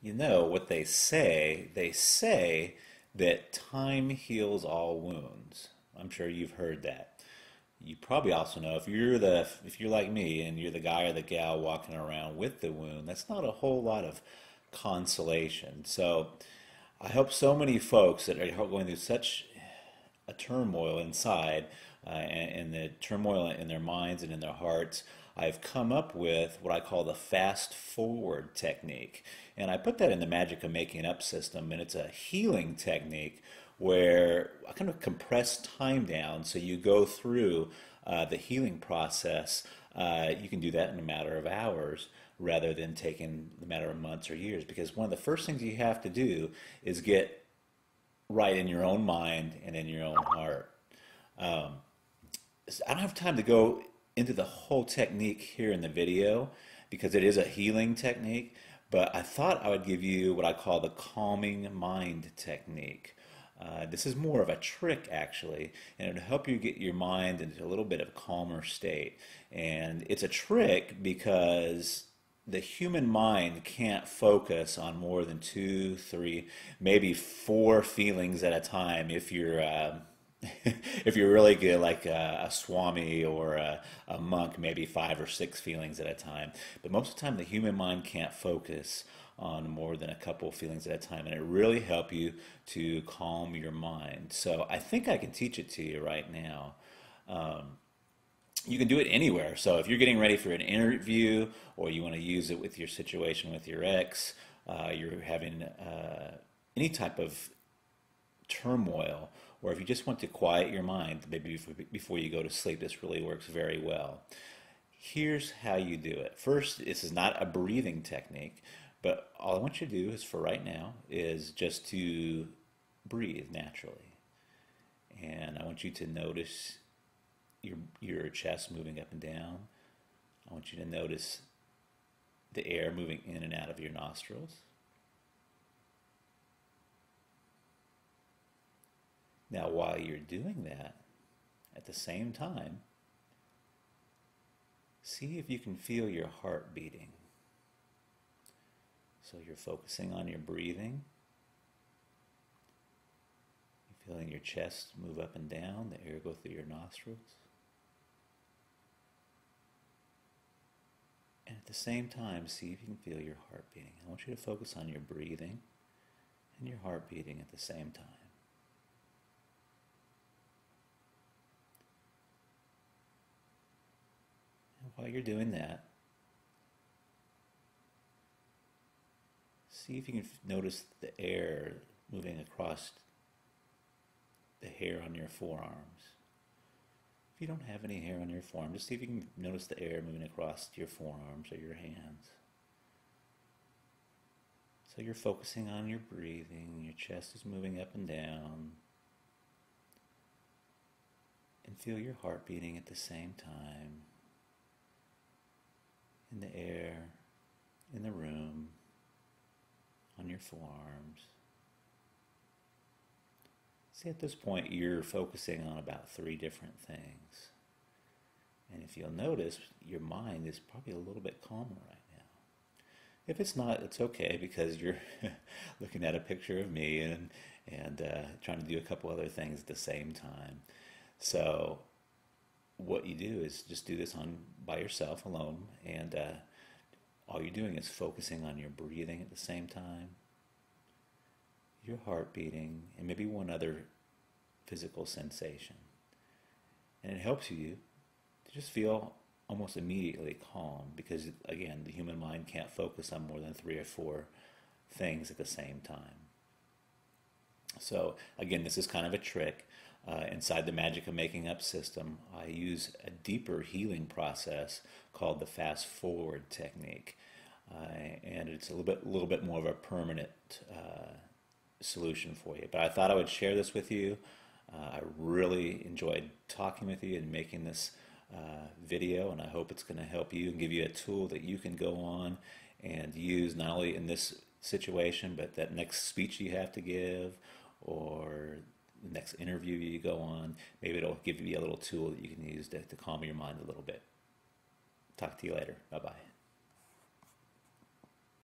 You know what they say? They say that time heals all wounds. I'm sure you've heard that. You probably also know if you're like me and you're the guy or the gal walking around with the wound, that's not a whole lot of consolation. So I hope so many folks that are going through such a turmoil inside and the turmoil in their minds and in their hearts, I've come up with what I call the fast forward technique. And I put that in the Magic of Making Up system, and it's a healing technique where I kind of compress time down so you go through the healing process. You can do that in a matter of hours rather than taking the matter of months or years, because one of the first things you have to do is get right in your own mind and in your own heart. Um, I don't have time to go into the whole technique here in the video because it is a healing technique, but I thought I would give you what I call the calming mind technique. This is more of a trick actually, and it'll help you get your mind into a little bit of a calmer state. And it's a trick because the human mind can't focus on more than two, three, maybe four feelings at a time if you're if you're really good, like a swami or a monk, maybe five or six feelings at a time. But most of the time, the human mind can't focus on more than a couple of feelings at a time, and it really helps you to calm your mind. So I think I can teach it to you right now. Um, you can do it anywhere. So if you're getting ready for an interview, or you want to use it with your situation with your ex, you're having any type of turmoil, or if you just want to quiet your mind, maybe before you go to sleep, this really works very well. Here's how you do it. First, this is not a breathing technique, but all I want you to do is for right now is just to breathe naturally. And I want you to notice your chest moving up and down. I want you to notice the air moving in and out of your nostrils. Now, while you're doing that, at the same time, see if you can feel your heart beating. So you're focusing on your breathing. You're feeling your chest move up and down, the air go through your nostrils. And at the same time, see if you can feel your heart beating. I want you to focus on your breathing and your heart beating at the same time. And while you're doing that, see if you can notice the air moving across the hair on your forearms. If you don't have any hair on your forearm, just see if you can notice the air moving across your forearms or your hands. So you're focusing on your breathing, your chest is moving up and down, and feel your heart beating at the same time in the air, in the room, on your forearms. See, at this point, you're focusing on about three different things. And if you'll notice, your mind is probably a little bit calmer right now. If it's not, it's okay because you're looking at a picture of me and trying to do a couple other things at the same time. So what you do is just do this by yourself alone, and all you're doing is focusing on your breathing at the same time, your heart beating, and maybe one other physical sensation. And it helps you to just feel almost immediately calm because, again, the human mind can't focus on more than three or four things at the same time. So, again, this is kind of a trick. Inside the Magic of Making Up system, I use a deeper healing process called the fast forward technique. And it's a little bit more of a permanent solution for you. But I thought I would share this with you. I really enjoyed talking with you and making this video, and I hope it's going to help you and give you a tool that you can go on and use not only in this situation, but that next speech you have to give or the next interview you go on. Maybe it'll give you a little tool that you can use to calm your mind a little bit. Talk to you later. Bye-bye.